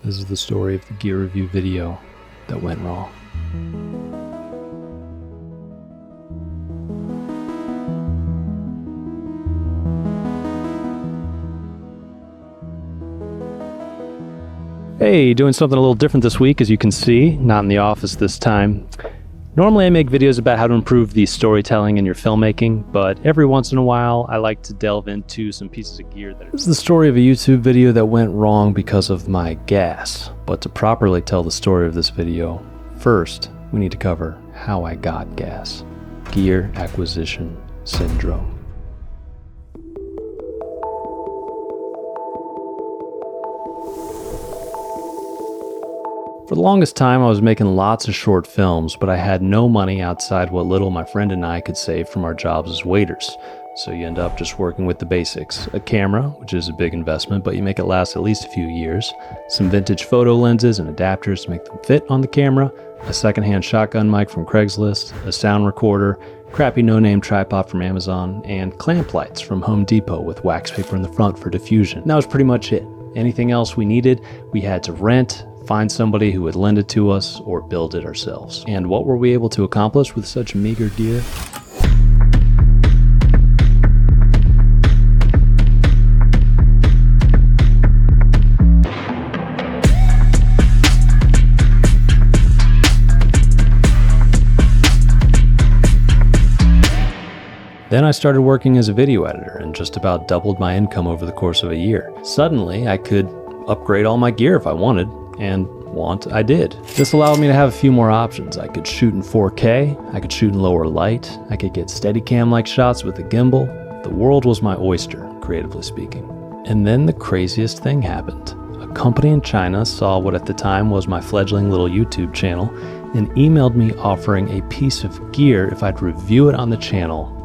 This is the story of the gear review video that went wrong. Hey, doing something a little different this week, as you can see, not in the office this time. Normally I make videos about how to improve the storytelling in your filmmaking, but every once in a while I like to delve into some pieces of gear that... This is the story of a YouTube video that went wrong because of my gas. But to properly tell the story of this video, first we need to cover how I got gas. Gear acquisition syndrome. For the longest time, I was making lots of short films, but I had no money outside what little my friend and I could save from our jobs as waiters. So you end up just working with the basics. A camera, which is a big investment, but you make it last at least a few years. Some vintage photo lenses and adapters to make them fit on the camera. A secondhand shotgun mic from Craigslist. A sound recorder. Crappy no-name tripod from Amazon. And clamp lights from Home Depot with wax paper in the front for diffusion. And that was pretty much it. Anything else we needed, we had to rent, find somebody who would lend it to us, or build it ourselves. And what were we able to accomplish with such meager gear? Then I started working as a video editor and just about doubled my income over the course of a year. Suddenly, I could upgrade all my gear if I wanted. And I did. This allowed me to have a few more options. I could shoot in 4K, I could shoot in lower light, I could get Steadicam-like shots with a gimbal. The world was my oyster, creatively speaking. And then the craziest thing happened. A company in China saw what at the time was my fledgling little YouTube channel and emailed me offering a piece of gear if I'd review it on the channel,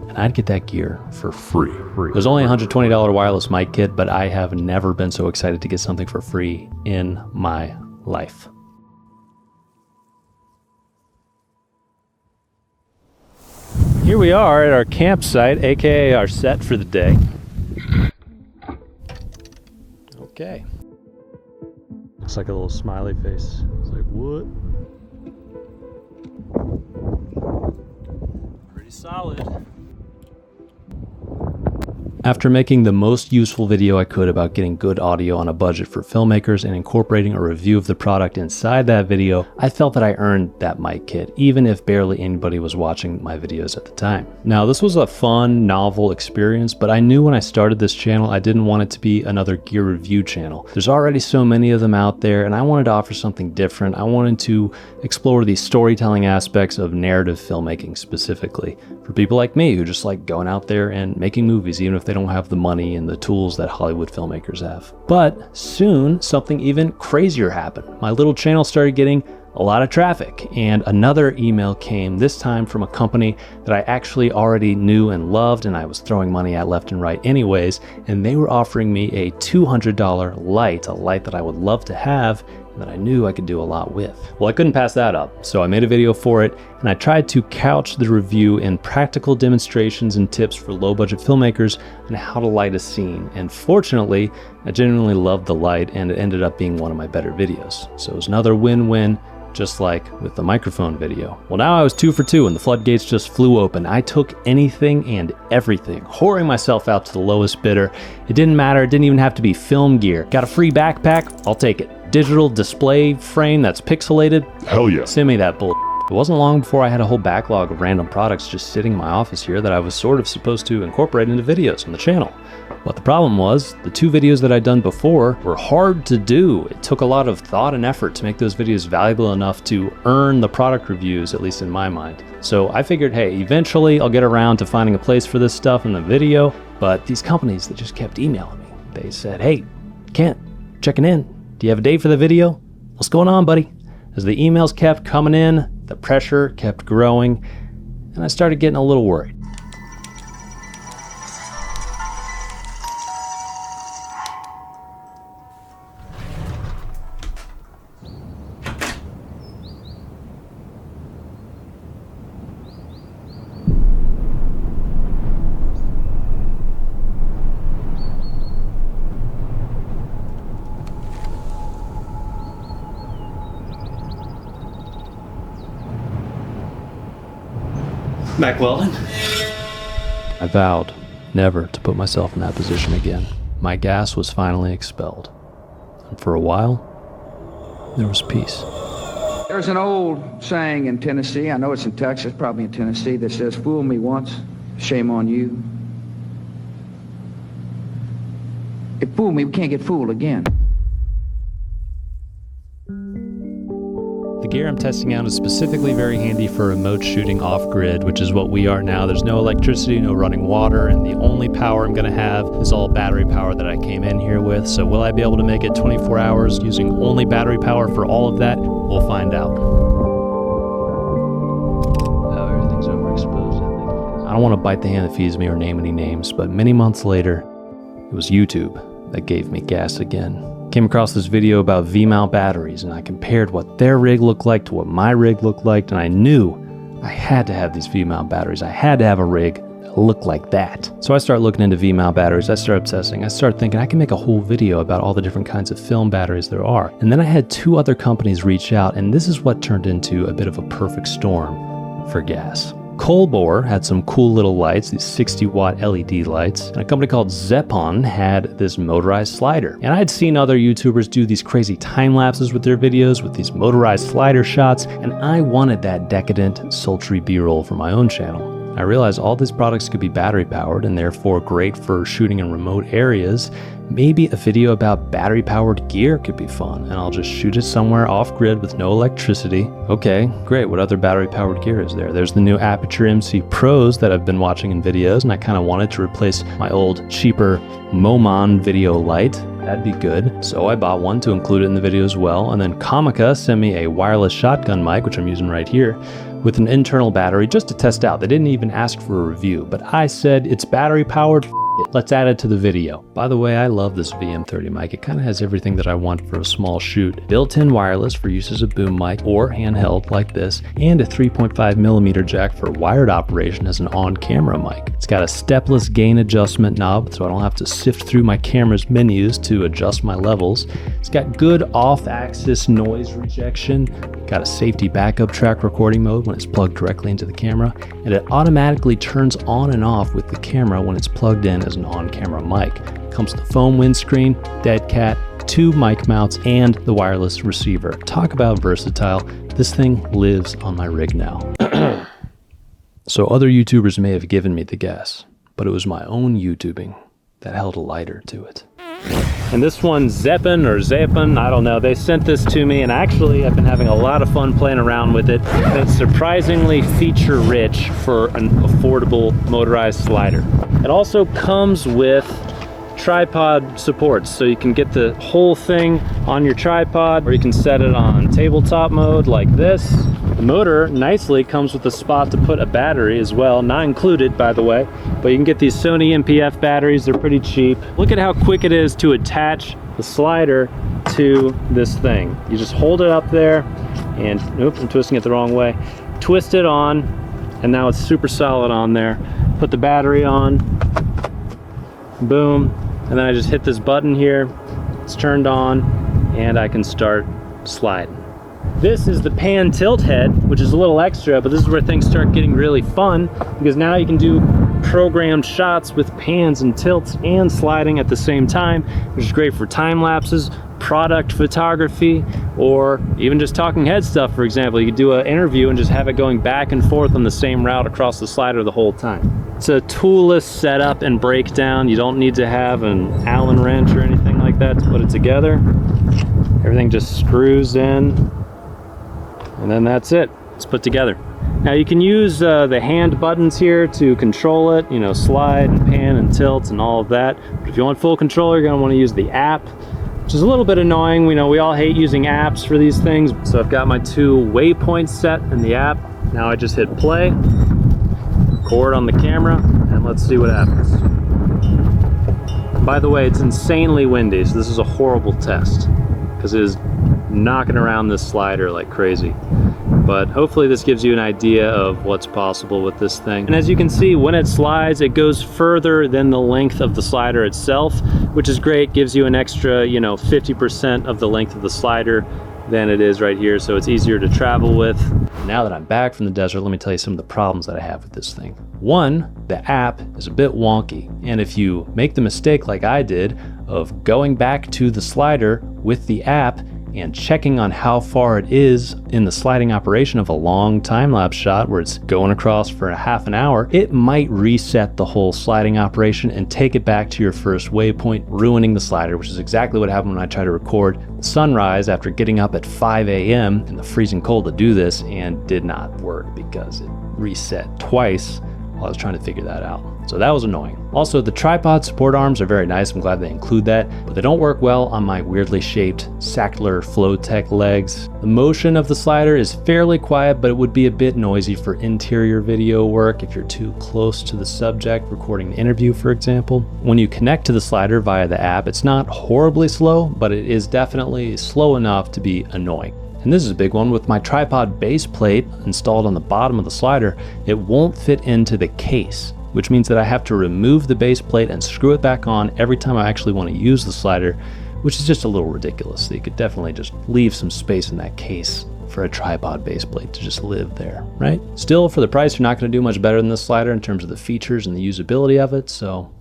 and I'd get that gear for free. It was only a $120 wireless mic kit, but I have never been so excited to get something for free in my life. Here we are at our campsite, aka our set for the day. Okay. Looks like a little smiley face. It's like, what? Pretty solid. After making the most useful video I could about getting good audio on a budget for filmmakers and incorporating a review of the product inside that video, I felt that I earned that mic kit, even if barely anybody was watching my videos at the time. Now, this was a fun, novel experience, but I knew when I started this channel, I didn't want it to be another gear review channel. There's already so many of them out there, and I wanted to offer something different. I wanted to explore the storytelling aspects of narrative filmmaking specifically, for people like me who just like going out there and making movies, even if they don't have the money and the tools that Hollywood filmmakers have. But soon, something even crazier happened. My little channel started getting a lot of traffic, and another email came, this time from a company that I actually already knew and loved, and I was throwing money at left and right anyways, and they were offering me a $200 light, a light that I would love to have, and that I knew I could do a lot with. Well, I couldn't pass that up, so I made a video for it, and I tried to couch the review in practical demonstrations and tips for low-budget filmmakers on how to light a scene. And fortunately, I genuinely loved the light, and it ended up being one of my better videos. So it was another win-win, just like with the microphone video. Well, now I was 2 for 2 and the floodgates just flew open. I took anything and everything, whoring myself out to the lowest bidder. It didn't matter, it didn't even have to be film gear. Got a free backpack? I'll take it. Digital display frame that's pixelated? Hell yeah. Send me that bull. It wasn't long before I had a whole backlog of random products just sitting in my office here that I was sort of supposed to incorporate into videos on the channel. But the problem was, the 2 videos that I'd done before were hard to do. It took a lot of thought and effort to make those videos valuable enough to earn the product reviews, at least in my mind. So I figured, hey, eventually I'll get around to finding a place for this stuff in the video. But these companies that just kept emailing me, they said, hey, Kent, checking in. Do you have a date for the video? What's going on, buddy? As the emails kept coming in, the pressure kept growing, and I started getting a little worried. Mac Weldon. I vowed never to put myself in that position again. My gas was finally expelled. And for a while, there was peace. There's an old saying in Tennessee, I know it's in Texas, probably in Tennessee, that says, fool me once, shame on you. If fool me, we can't get fooled again. The gear I'm testing out is specifically very handy for remote shooting off-grid, which is what we are now. There's no electricity, no running water, and the only power I'm gonna have is all battery power that I came in here with. So will I be able to make it 24 hours using only battery power for all of that? We'll find out. Oh, everything's overexposed. I don't want to bite the hand that feeds me or name any names, but many months later, it was YouTube that gave me gas again. Came across this video about V-mount batteries, and I compared what their rig looked like to what my rig looked like, and I knew I had to have these V-mount batteries. I had to have a rig that looked like that. So I started looking into V-mount batteries. I started obsessing. I started thinking I can make a whole video about all the different kinds of film batteries there are. And then I had 2 other companies reach out, and this is what turned into a bit of a perfect storm for gas. Colbor had some cool little lights, these 60-watt LED lights, and a company called Zeapon had this motorized slider. And I had seen other YouTubers do these crazy time lapses with their videos with these motorized slider shots, and I wanted that decadent, sultry B-roll for my own channel. I realized all these products could be battery powered and therefore great for shooting in remote areas. Maybe a video about battery powered gear could be fun, and I'll just shoot it somewhere off grid with no electricity. Okay, great, what other battery powered gear is there? There's the new Aperture MC Pros that I've been watching in videos, and I kind of wanted to replace my old cheaper Momon video light. That'd be good. So I bought one to include it in the video as well, and then Comica sent me a wireless shotgun mic, which I'm using right here, with an internal battery just to test out. They didn't even ask for a review, but I said it's battery powered. Let's add it to the video. By the way, I love this VM30 mic. It kind of has everything that I want for a small shoot. Built-in wireless for use as a boom mic or handheld like this, and a 3.5mm jack for wired operation as an on-camera mic. It's got a stepless gain adjustment knob, so I don't have to sift through my camera's menus to adjust my levels. It's got good off-axis noise rejection, got a safety backup track recording mode when it's plugged directly into the camera, and it automatically turns on and off with the camera when it's plugged in as an on-camera mic. Comes with a foam windscreen, dead cat, 2 mic mounts, and the wireless receiver. Talk about versatile. This thing lives on my rig now. So other YouTubers may have given me the gas, but it was my own YouTubing that held a lighter to it. And this one, Zeapon or Zeapon, I don't know, they sent this to me, and actually I've been having a lot of fun playing around with it. And it's surprisingly feature rich for an affordable motorized slider. It also comes with tripod supports, so you can get the whole thing on your tripod, or you can set it on tabletop mode like this. The motor nicely comes with a spot to put a battery as well, not included by the way, but you can get these Sony MPF batteries, they're pretty cheap. Look at how quick it is to attach the slider to this thing. You just hold it up there and, oops, I'm twisting it the wrong way. Twist it on, and now it's super solid on there. Put the battery on, boom, and then I just hit this button here, it's turned on, and I can start sliding. This is the pan tilt head, which is a little extra, but this is where things start getting really fun, because now you can do programmed shots with pans and tilts and sliding at the same time, which is great for time lapses, product photography, or even just talking head stuff. For example, you could do an interview and just have it going back and forth on the same route across the slider the whole time. It's a toolless setup and breakdown. You don't need to have an Allen wrench or anything like that to put it together. Everything just screws in, and then that's it. It's put together. Now you can use the hand buttons here to control it, you know, slide and pan and tilt and all of that. But if you want full control, you're gonna wanna use the app, which is a little bit annoying. We know we all hate using apps for these things. So I've got my 2 waypoints set in the app. Now I just hit play, record on the camera, and let's see what happens. By the way, it's insanely windy, so this is a horrible test, because it is knocking around this slider like crazy. But hopefully this gives you an idea of what's possible with this thing. And as you can see, when it slides, it goes further than the length of the slider itself, which is great. Gives you an extra, you know, 50% of the length of the slider than it is right here, so it's easier to travel with. Now that I'm back from the desert, let me tell you some of the problems that I have with this thing. One, the app is a bit wonky, and if you make the mistake like I did of going back to the slider with the app and checking on how far it is in the sliding operation of a long time-lapse shot where it's going across for a half an hour, it might reset the whole sliding operation and take it back to your first waypoint, ruining the slider, which is exactly what happened when I tried to record sunrise after getting up at 5 a.m. in the freezing cold to do this, and did not work because it reset twice while I was trying to figure that out. So that was annoying. Also, the tripod support arms are very nice. I'm glad they include that, but they don't work well on my weirdly shaped Sackler Flowtech legs. The motion of the slider is fairly quiet, but it would be a bit noisy for interior video work if you're too close to the subject, recording an interview, for example. When you connect to the slider via the app, it's not horribly slow, but it is definitely slow enough to be annoying. And this is a big one. With my tripod base plate installed on the bottom of the slider, it won't fit into the case, which means that I have to remove the base plate and screw it back on every time I actually want to use the slider, which is just a little ridiculous. So you could definitely just leave some space in that case for a tripod base plate to just live there, right? Still, for the price, you're not going to do much better than this slider in terms of the features and the usability of it, so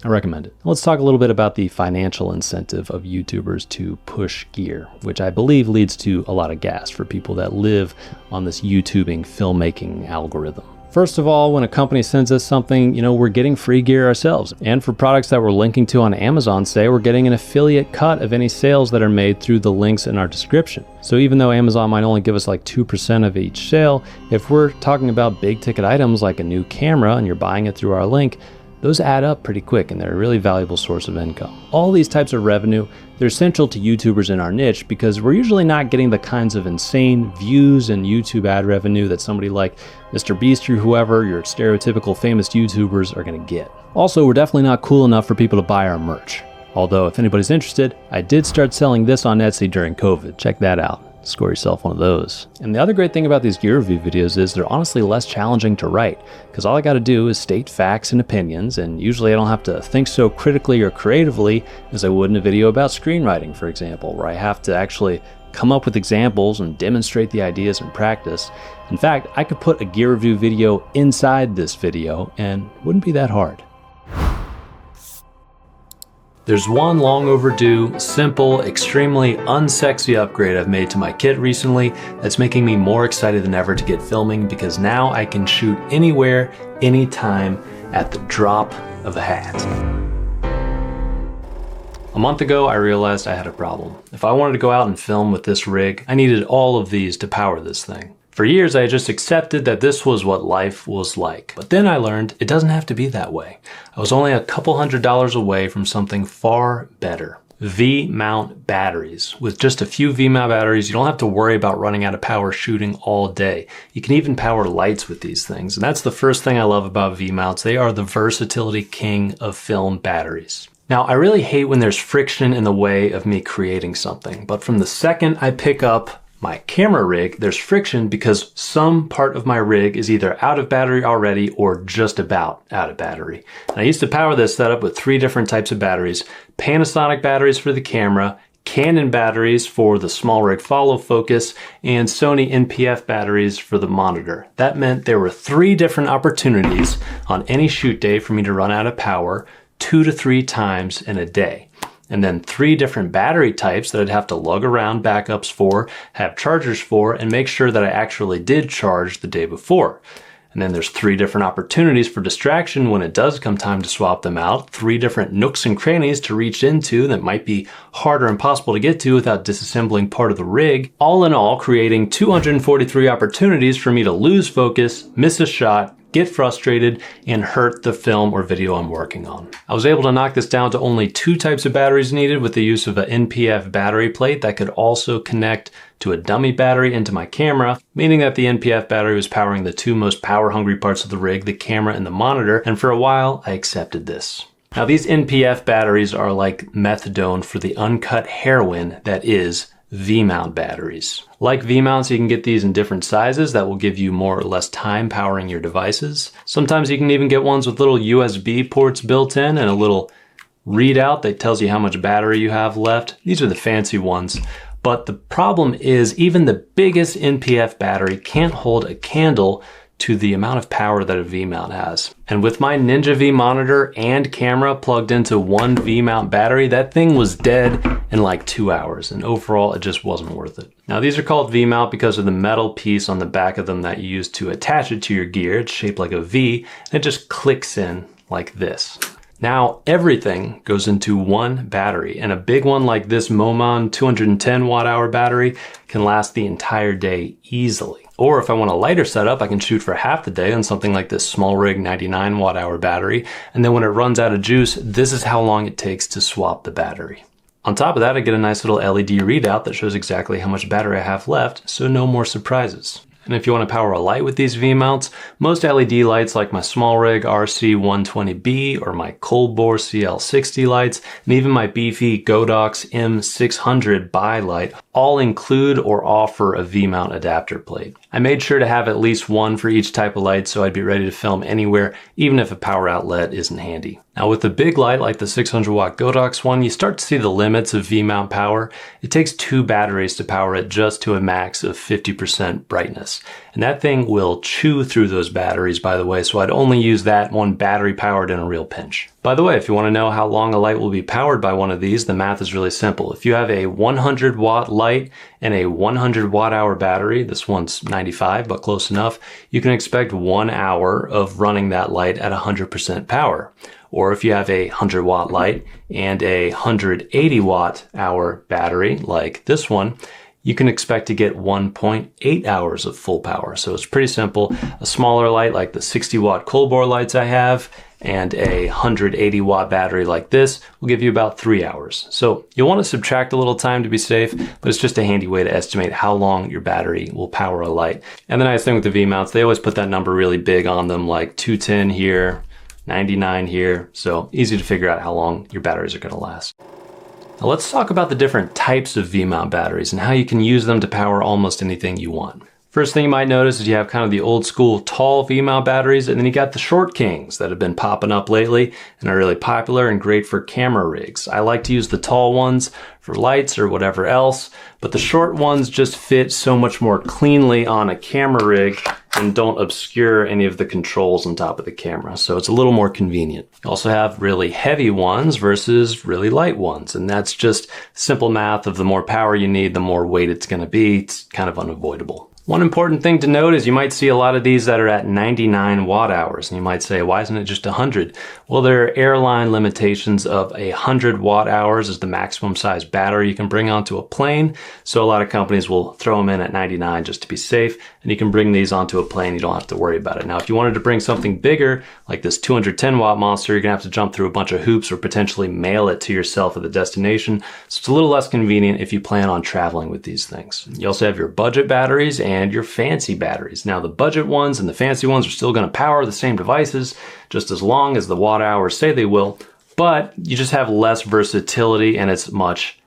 I recommend it. Let's talk a little bit about the financial incentive of YouTubers to push gear, which I believe leads to a lot of gas for people that live on this YouTubing filmmaking algorithm. First of all, when a company sends us something, we're getting free gear ourselves. And for products that we're linking to on Amazon, say, we're getting an affiliate cut of any sales that are made through the links in our description. So even though Amazon might only give us like 2% of each sale, if we're talking about big ticket items like a new camera and you're buying it through our link, those add up pretty quick and they're a really valuable source of income. All these types of revenue, they're essential to YouTubers in our niche because we're usually not getting the kinds of insane views and YouTube ad revenue that somebody like Mr. Beast or whoever, your stereotypical famous YouTubers, are gonna get. Also, we're definitely not cool enough for people to buy our merch. Although, if anybody's interested, I did start selling this on Etsy during COVID. Check that out. Score yourself one of those. And the other great thing about these gear review videos is they're honestly less challenging to write, because all I got to do is state facts and opinions, and usually I don't have to think so critically or creatively as I would in a video about screenwriting, for example, where I have to actually come up with examples and demonstrate the ideas in practice. In fact, I could put a gear review video inside this video and it wouldn't be that hard. There's one long overdue, simple, extremely unsexy upgrade I've made to my kit recently that's making me more excited than ever to get filming, because now I can shoot anywhere, anytime, at the drop of a hat. A month ago, I realized I had a problem. If I wanted to go out and film with this rig, I needed all of these to power this thing. For years, I just accepted that this was what life was like. But then I learned it doesn't have to be that way. I was only a couple $100s away from something far better. V-mount batteries. With just a few V-mount batteries, you don't have to worry about running out of power shooting all day. You can even power lights with these things. And that's the first thing I love about V-mounts. They are the versatility king of film batteries. Now, I really hate when there's friction in the way of me creating something. But from the second I pick up my camera rig, there's friction because some part of my rig is either out of battery already or just about out of battery. And I used to power this setup with 3 different types of batteries: Panasonic batteries for the camera, Canon batteries for the small rig follow focus, and Sony NPF batteries for the monitor. That meant there were 3 different opportunities on any shoot day for me to run out of power 2 to 3 times in a day. And then 3 different battery types that I'd have to lug around backups for, have chargers for, and make sure that I actually did charge the day before. And then there's 3 different opportunities for distraction when it does come time to swap them out, 3 different nooks and crannies to reach into that might be hard or impossible to get to without disassembling part of the rig. All in all, creating 243 opportunities for me to lose focus, miss a shot, get frustrated, and hurt the film or video I'm working on. I was able to knock this down to only 2 types of batteries needed with the use of an NPF battery plate that could also connect to a dummy battery into my camera, meaning that the NPF battery was powering the 2 most power-hungry parts of the rig, the camera and the monitor, and for a while, I accepted this. Now, these NPF batteries are like methadone for the uncut heroin that is V-mount batteries. Like V-mounts, you can get these in different sizes that will give you more or less time powering your devices. Sometimes you can even get ones with little USB ports built in and a little readout that tells you how much battery you have left. These are the fancy ones. But the problem is even the biggest NPF battery can't hold a candle to the amount of power that a V-mount has. And with my Ninja V monitor and camera plugged into one V-mount battery, that thing was dead in like 2 hours. And overall, it just wasn't worth it. Now these are called V-mount because of the metal piece on the back of them that you use to attach it to your gear. It's shaped like a V, and it just clicks in like this. Now everything goes into one battery, and a big one like this Momon 210 watt hour battery can last the entire day easily. Or if I want a lighter setup, I can shoot for half the day on something like this small rig 99 watt hour battery. And then when it runs out of juice, this is how long it takes to swap the battery. On top of that, I get a nice little LED readout that shows exactly how much battery I have left, so no more surprises. And if you want to power a light with these V-mounts, most LED lights like my small rig RC120B or my Colbor CL60 lights, and even my beefy Godox M600 bi light all include or offer a V-mount adapter plate. I made sure to have at least one for each type of light so I'd be ready to film anywhere, even if a power outlet isn't handy. Now with a big light like the 600 watt Godox one, you start to see the limits of V-mount power. It takes 2 batteries to power it just to a max of 50% brightness. And that thing will chew through those batteries, by the way, so I'd only use that one battery powered in a real pinch. By the way, if you want to know how long a light will be powered by one of these, the math is really simple. If you have a 100 watt light and a 100 watt hour battery, this one's 95, but close enough, you can expect 1 hour of running that light at 100% power. Or if you have a 100 watt light and a 180 watt hour battery like this one, you can expect to get 1.8 hours of full power. So it's pretty simple. A smaller light like the 60 watt Colbor lights I have and a 180 watt battery like this will give you about 3 hours. So you'll want to subtract a little time to be safe, but it's just a handy way to estimate how long your battery will power a light. And the nice thing with the V-mounts, they always put that number really big on them, like 210 here, 99 here. So easy to figure out how long your batteries are going to last. Now let's talk about the different types of V-mount batteries and how you can use them to power almost anything you want. First thing you might notice is you have kind of the old school tall V-mount batteries, and then you got the short kings that have been popping up lately and are really popular and great for camera rigs. I like to use the tall ones for lights or whatever else, but the short ones just fit so much more cleanly on a camera rig and don't obscure any of the controls on top of the camera. So it's a little more convenient. You also have really heavy ones versus really light ones, and that's just simple math of the more power you need, the more weight it's going to be. It's kind of unavoidable. One important thing to note is you might see a lot of these that are at 99 watt hours, and you might say, why isn't it just 100? Well, there are airline limitations of 100 watt hours is the maximum size battery you can bring onto a plane. So a lot of companies will throw them in at 99 just to be safe, and you can bring these onto a plane. You don't have to worry about it. Now, if you wanted to bring something bigger, like this 210 watt monster, you're gonna have to jump through a bunch of hoops or potentially mail it to yourself at the destination. So it's a little less convenient if you plan on traveling with these things. You also have your budget batteries and your fancy batteries. Now the budget ones and the fancy ones are still going to power the same devices just as long as the watt hours say they will, but you just have less versatility and it's much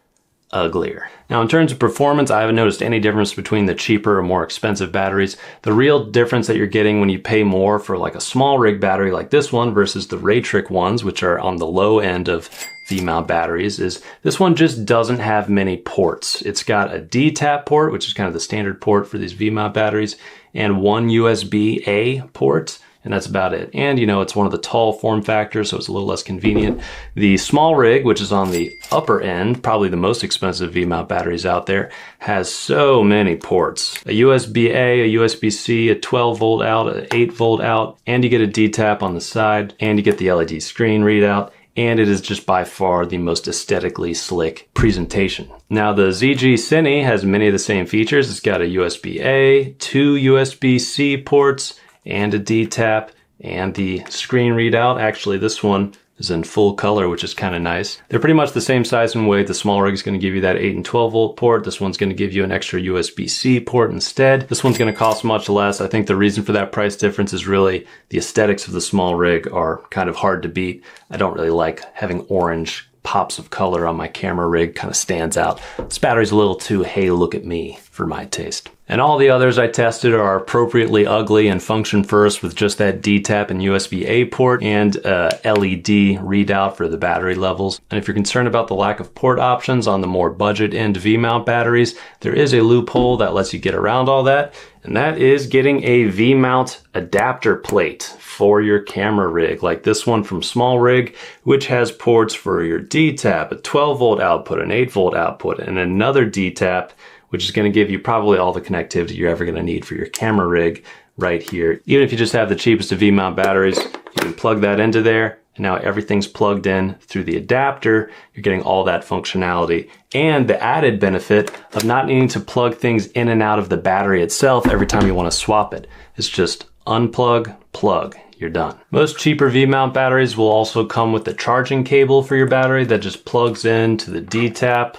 uglier. Now in terms of performance, I haven't noticed any difference between the cheaper or more expensive batteries. The real difference that you're getting when you pay more for like a small rig battery like this one versus the Raytrick ones, which are on the low end of V-mount batteries, is this one just doesn't have many ports. It's got a D-tap port, which is kind of the standard port for these V-mount batteries, and one USB-A port, and that's about it. And you know, it's one of the tall form factors, so it's a little less convenient. The small rig, which is on the upper end, probably the most expensive V-mount batteries out there, has so many ports. A USB-A, a USB-C, a 12 volt out, an 8 volt out, and you get a D-tap on the side, and you get the LED screen readout, and it is just by far the most aesthetically slick presentation. Now the ZG Cine has many of the same features. It's got a USB-A, 2 USB-C ports, and a D-tap, and the screen readout. Actually, this one is in full color, which is kind of nice. They're pretty much the same size and weight. The small rig is going to give you that 8 and 12 volt port. This one's going to give you an extra USB-C port instead. This one's going to cost much less. I think the reason for that price difference is really the aesthetics of the small rig are kind of hard to beat. I don't really like having orange pops of color on my camera rig, kind of stands out. This battery's a little too, hey, look at me for my taste. And all the others I tested are appropriately ugly and function first with just that D-tap and USB-A port and LED readout for the battery levels. And if you're concerned about the lack of port options on the more budget end V-mount batteries, there is a loophole that lets you get around all that, and that is getting a V-mount adapter plate for your camera rig, like this one from Small Rig, which has ports for your D-tap, a 12-volt output, an 8-volt output, and another D-tap, which is going to give you probably all the connectivity you're ever going to need for your camera rig right here. Even if you just have the cheapest of V-mount batteries, you can plug that into there, and now everything's plugged in through the adapter. You're getting all that functionality and the added benefit of not needing to plug things in and out of the battery itself every time you want to swap it. It's just unplug, plug, you're done. Most cheaper V-mount batteries will also come with the charging cable for your battery that just plugs into the D-tap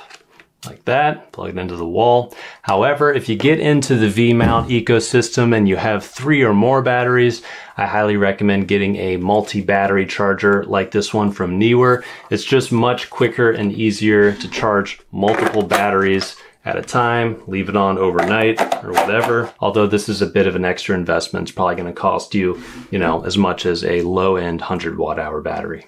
like that, plugged into the wall. However, if you get into the V-mount ecosystem and you have 3 or more batteries, I highly recommend getting a multi-battery charger like this one from Neewer. It's just much quicker and easier to charge multiple batteries at a time, leave it on overnight or whatever. Although this is a bit of an extra investment, it's probably going to cost you, as much as a low-end 100 watt-hour battery.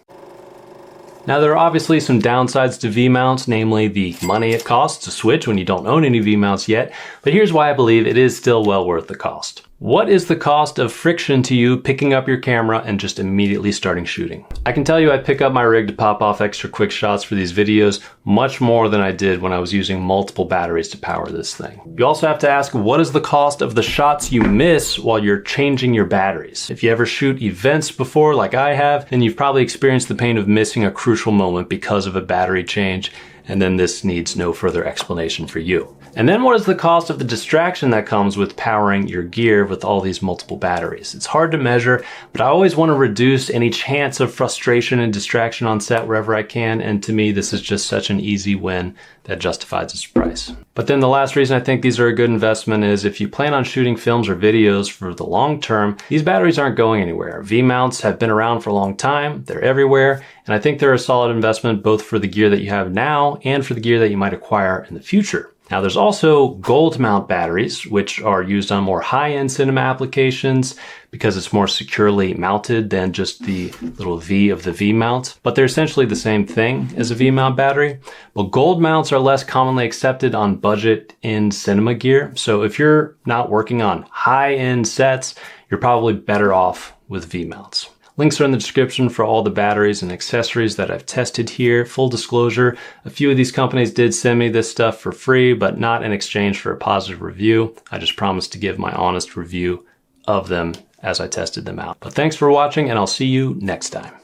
Now, there are obviously some downsides to V-mounts, namely the money it costs to switch when you don't own any V-mounts yet, but here's why I believe it is still well worth the cost. What is the cost of friction to you picking up your camera and just immediately starting shooting? I can tell you I pick up my rig to pop off extra quick shots for these videos much more than I did when I was using multiple batteries to power this thing. You also have to ask, what is the cost of the shots you miss while you're changing your batteries? If you ever shoot events before like I have, then you've probably experienced the pain of missing a crucial moment because of a battery change, and then this needs no further explanation for you. And then what is the cost of the distraction that comes with powering your gear with all these multiple batteries? It's hard to measure, but I always want to reduce any chance of frustration and distraction on set wherever I can, and to me this is just such an easy win that justifies its price. But then the last reason I think these are a good investment is if you plan on shooting films or videos for the long term, these batteries aren't going anywhere. V-mounts have been around for a long time, they're everywhere, and I think they're a solid investment both for the gear that you have now and for the gear that you might acquire in the future. Now, there's also gold mount batteries, which are used on more high-end cinema applications because it's more securely mounted than just the little V of the V-mount. But they're essentially the same thing as a V-mount battery. But gold mounts are less commonly accepted on budget-end cinema gear. So if you're not working on high-end sets, you're probably better off with V-mounts. Links are in the description for all the batteries and accessories that I've tested here. Full disclosure, a few of these companies did send me this stuff for free, but not in exchange for a positive review. I just promised to give my honest review of them as I tested them out. But thanks for watching, and I'll see you next time.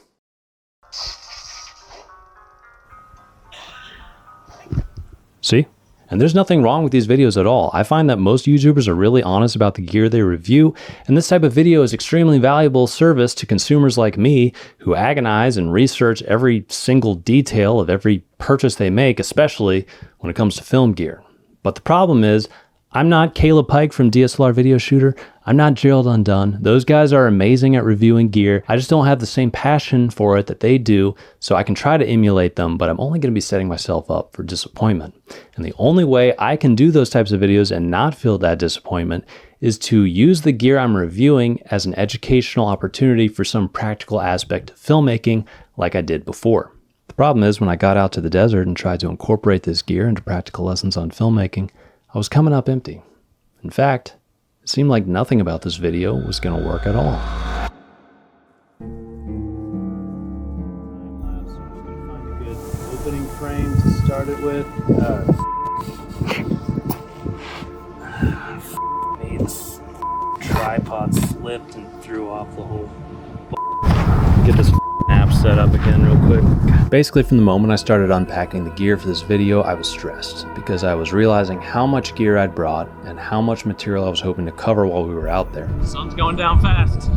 See? And there's nothing wrong with these videos at all. I find that most YouTubers are really honest about the gear they review, and this type of video is extremely valuable service to consumers like me who agonize and research every single detail of every purchase they make, especially when it comes to film gear. But the problem is, I'm not Caleb Pike from DSLR Video Shooter. I'm not Gerald Undone. Those guys are amazing at reviewing gear. I just don't have the same passion for it that they do, so I can try to emulate them, but I'm only going to be setting myself up for disappointment. And the only way I can do those types of videos and not feel that disappointment is to use the gear I'm reviewing as an educational opportunity for some practical aspect of filmmaking like I did before. The problem is when I got out to the desert and tried to incorporate this gear into practical lessons on filmmaking, I was coming up empty. In fact, it seemed like nothing about this video was going to work at all. Opening frame to start it with. This tripod slipped and threw off the whole. Get this app set up again real quick. Basically, from the moment I started unpacking the gear for this video, I was stressed because I was realizing how much gear I'd brought and how much material I was hoping to cover while we were out there. The sun's going down fast.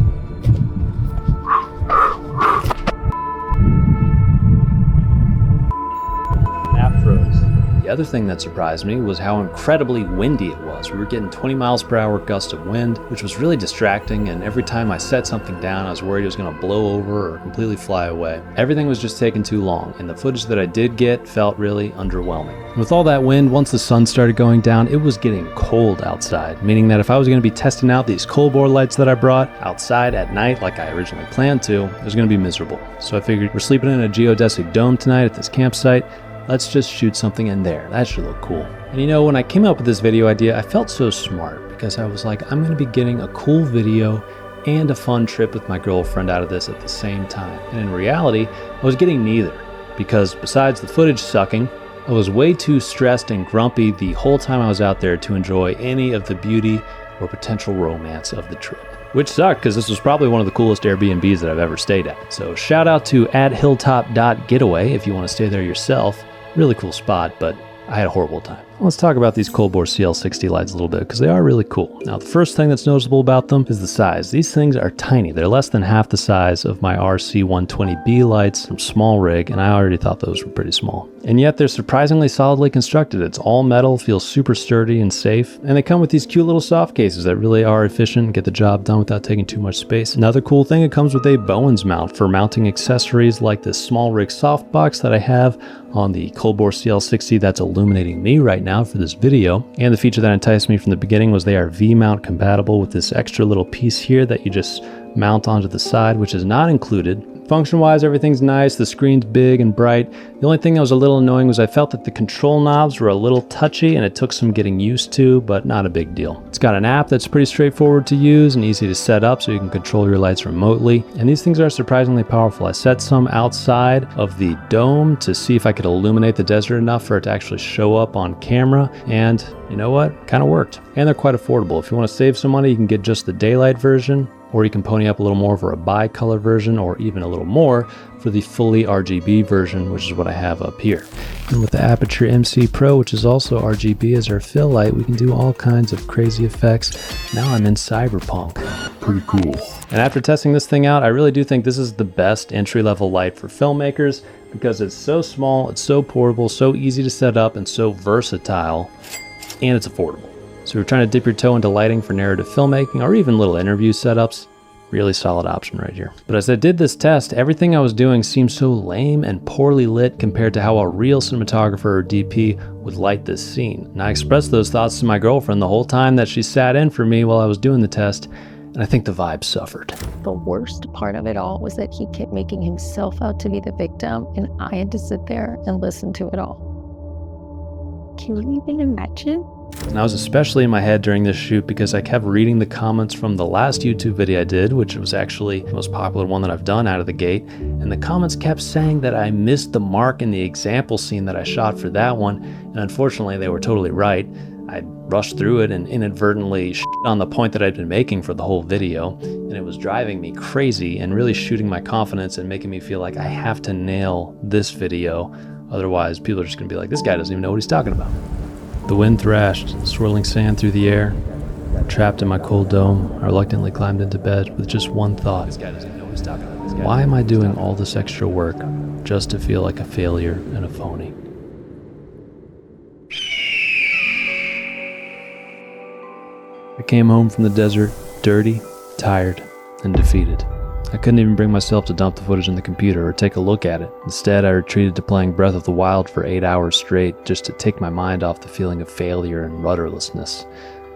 App froze. The other thing that surprised me was how incredibly windy it was. We were getting 20 miles per hour gusts of wind, which was really distracting, and every time I set something down, I was worried it was going to blow over or completely fly away. Everything was just taking too long, and the footage that I did get felt really underwhelming. With all that wind, once the sun started going down, it was getting cold outside, meaning that if I was going to be testing out these Colbor lights that I brought outside at night like I originally planned to, it was going to be miserable. So I figured, we're sleeping in a geodesic dome tonight at this campsite, let's just shoot something in there. That should look cool. And you know, when I came up with this video idea, I felt so smart because I was like, I'm going to be getting a cool video and a fun trip with my girlfriend out of this at the same time. And in reality, I was getting neither, because besides the footage sucking, I was way too stressed and grumpy the whole time I was out there to enjoy any of the beauty or potential romance of the trip. Which sucked, because this was probably one of the coolest Airbnbs that I've ever stayed at. So shout out to @hilltop.getaway if you want to stay there yourself. Really cool spot, but I had a horrible time. Let's talk about these Colbor CL60 lights a little bit, because they are really cool. Now, the first thing that's noticeable about them is the size. These things are tiny. They're less than half the size of my RC120B lights from Small Rig, and I already thought those were pretty small. And yet they're surprisingly solidly constructed. It's all metal, feels super sturdy and safe, and they come with these cute little soft cases that really are efficient and get the job done without taking too much space. Another cool thing, it comes with a Bowens mount for mounting accessories like this Small Rig softbox that I have on the Colbor CL60 that's illuminating me right now for this video. And the feature that enticed me from the beginning was they are V-mount compatible with this extra little piece here that you just mount onto the side, which is not included. Function-wise, everything's nice. The screen's big and bright. The only thing that was a little annoying was I felt that the control knobs were a little touchy and it took some getting used to, but not a big deal. It's got an app that's pretty straightforward to use and easy to set up so you can control your lights remotely. And these things are surprisingly powerful. I set some outside of the dome to see if I could illuminate the desert enough for it to actually show up on camera. And you know what? Kind of worked. And they're quite affordable. If you want to save some money, you can get just the daylight version, or you can pony up a little more for a bi-color version, or even a little more for the fully RGB version, which is what I have up here. And with the Aperture MC Pro, which is also RGB as our fill light, we can do all kinds of crazy effects. Now I'm in cyberpunk. Pretty cool. And after testing this thing out, I really do think this is the best entry-level light for filmmakers, because it's so small, it's so portable, so easy to set up, and so versatile, and it's affordable. So if you're trying to dip your toe into lighting for narrative filmmaking or even little interview setups, really solid option right here. But as I did this test, everything I was doing seemed so lame and poorly lit compared to how a real cinematographer or DP would light this scene. And I expressed those thoughts to my girlfriend the whole time that she sat in for me while I was doing the test, and I think the vibe suffered. The worst part of it all was that he kept making himself out to be the victim, and I had to sit there and listen to it all. Can you even imagine? And I was especially in my head during this shoot because I kept reading the comments from the last YouTube video I did, which was actually the most popular one that I've done out of the gate. And the comments kept saying that I missed the mark in the example scene that I shot for that one. And unfortunately, they were totally right. I rushed through it and inadvertently shit on the point that I'd been making for the whole video. And it was driving me crazy and really shooting my confidence and making me feel like I have to nail this video. Otherwise, people are just gonna be like, this guy doesn't even know what he's talking about. The wind thrashed, swirling sand through the air. Trapped in my cold dome, I reluctantly climbed into bed with just one thought. Why am I doing all this extra work just to feel like a failure and a phony? I came home from the desert, dirty, tired, and defeated. I couldn't even bring myself to dump the footage in the computer or take a look at it. Instead, I retreated to playing Breath of the Wild for 8 hours straight just to take my mind off the feeling of failure and rudderlessness.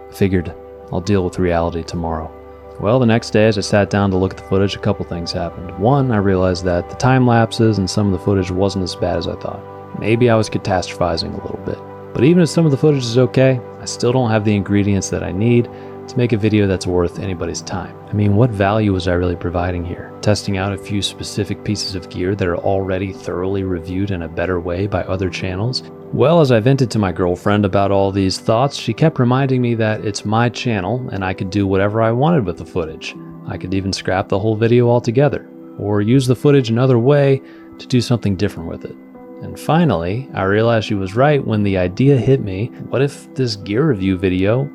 I figured I'll deal with reality tomorrow. Well, the next day as I sat down to look at the footage, a couple things happened. One, I realized that the time lapses and some of the footage wasn't as bad as I thought. Maybe I was catastrophizing a little bit. But even if some of the footage is okay, I still don't have the ingredients that I need to make a video that's worth anybody's time. I mean, what value was I really providing here? Testing out a few specific pieces of gear that are already thoroughly reviewed in a better way by other channels? Well, as I vented to my girlfriend about all these thoughts, she kept reminding me that it's my channel and I could do whatever I wanted with the footage. I could even scrap the whole video altogether, or use the footage another way to do something different with it. And finally, I realized she was right when the idea hit me, what if this gear review video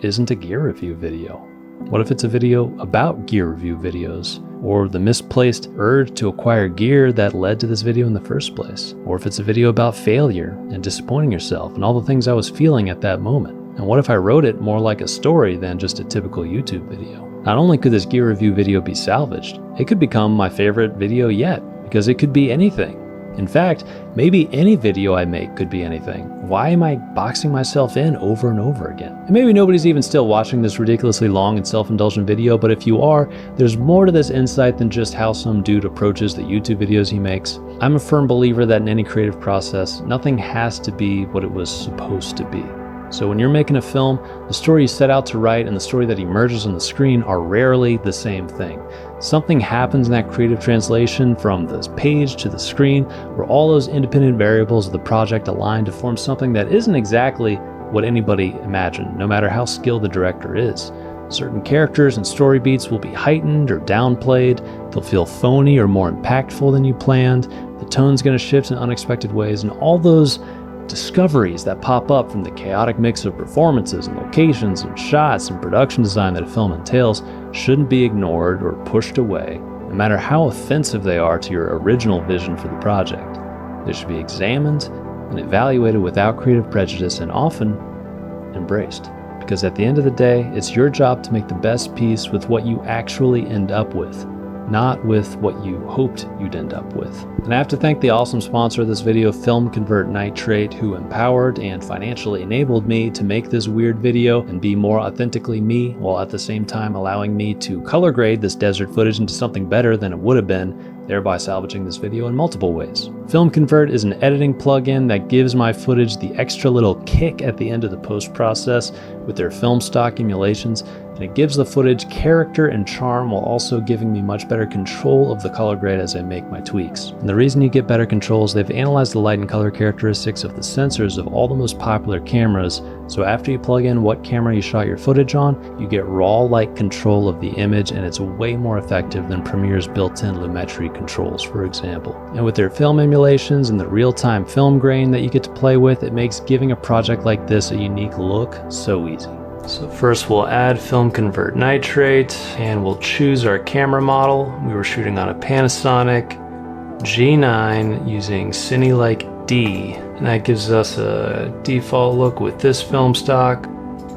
isn't a gear review video? What if it's a video about gear review videos, or the misplaced urge to acquire gear that led to this video in the first place? Or if it's a video about failure and disappointing yourself and all the things I was feeling at that moment? And what if I wrote it more like a story than just a typical YouTube video? Not only could this gear review video be salvaged, it could become my favorite video yet, because it could be anything. In fact, maybe any video I make could be anything. Why am I boxing myself in over and over again? And maybe nobody's even still watching this ridiculously long and self-indulgent video, but if you are, there's more to this insight than just how some dude approaches the YouTube videos he makes. I'm a firm believer that in any creative process, nothing has to be what it was supposed to be. So when you're making a film, the story you set out to write and the story that emerges on the screen are rarely the same thing. Something happens in that creative translation from the page to the screen where all those independent variables of the project align to form something that isn't exactly what anybody imagined, no matter how skilled the director is. Certain characters and story beats will be heightened or downplayed, they'll feel phony or more impactful than you planned, the tone's going to shift in unexpected ways, and all those discoveries that pop up from the chaotic mix of performances and locations and shots and production design that a film entails shouldn't be ignored or pushed away, no matter how offensive they are to your original vision for the project. They should be examined and evaluated without creative prejudice and often embraced. Because at the end of the day, it's your job to make the best piece with what you actually end up with, not with what you hoped you'd end up with. And I have to thank the awesome sponsor of this video, FilmConvert Nitrate, who empowered and financially enabled me to make this weird video and be more authentically me, while at the same time allowing me to color grade this desert footage into something better than it would have been, thereby salvaging this video in multiple ways. FilmConvert is an editing plugin that gives my footage the extra little kick at the end of the post-process with their film stock emulations, and it gives the footage character and charm while also giving me much better control of the color grade as I make my tweaks. And the reason you get better control is they've analyzed the light and color characteristics of the sensors of all the most popular cameras, so after you plug in what camera you shot your footage on, you get raw light control of the image, and it's way more effective than Premiere's built-in lumetri controls, for example. And with their film emulations and the real-time film grain that you get to play with, it makes giving a project like this a unique look so easy. So first we'll add FilmConvert Nitrate and we'll choose our camera model. We were shooting on a Panasonic G9 using Cine-like D, and that gives us a default look with this film stock,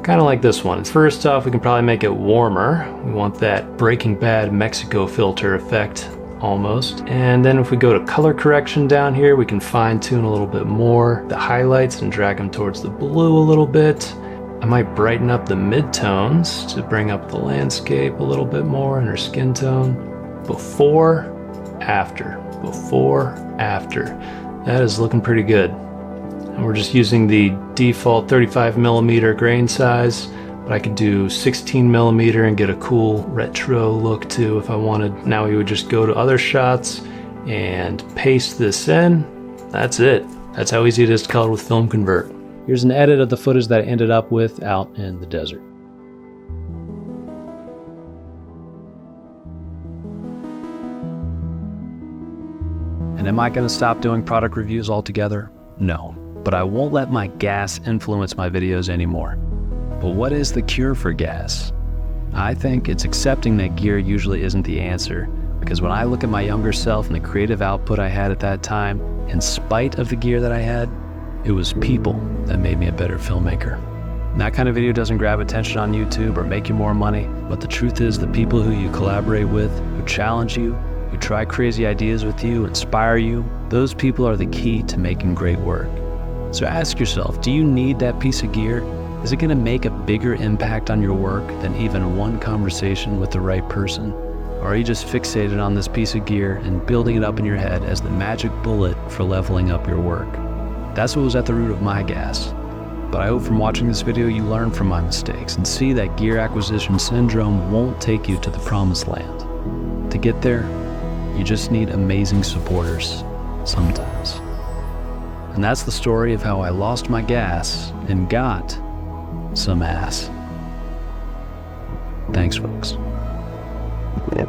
kind of like this one. First off, we can probably make it warmer. We want that Breaking Bad Mexico filter effect almost. And then if we go to color correction down here, we can fine tune a little bit more the highlights and drag them towards the blue a little bit. I might brighten up the midtones to bring up the landscape a little bit more and her skin tone. Before, after. Before, after. That is looking pretty good. And we're just using the default 35mm grain size, but I could do 16mm and get a cool retro look too if I wanted. Now we would just go to other shots and paste this in. That's it. That's how easy it is to color with FilmConvert. Here's an edit of the footage that I ended up with out in the desert. And am I going to stop doing product reviews altogether? No, but I won't let my gas influence my videos anymore. But what is the cure for gas? I think it's accepting that gear usually isn't the answer, because when I look at my younger self and the creative output I had at that time, in spite of the gear that I had, it was people that made me a better filmmaker. And that kind of video doesn't grab attention on YouTube or make you more money, but the truth is the people who you collaborate with, who challenge you, who try crazy ideas with you, inspire you, those people are the key to making great work. So ask yourself, do you need that piece of gear? Is it going to make a bigger impact on your work than even one conversation with the right person? Or are you just fixated on this piece of gear and building it up in your head as the magic bullet for leveling up your work? That's what was at the root of my gas. But I hope from watching this video you learn from my mistakes and see that gear acquisition syndrome won't take you to the promised land. To get there, you just need amazing supporters, sometimes. And that's the story of how I lost my gas and got some ass. Thanks, folks. Yep.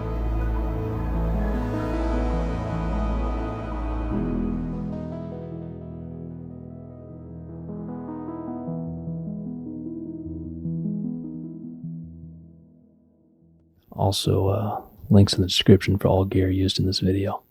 Also, links in the description for all gear used in this video.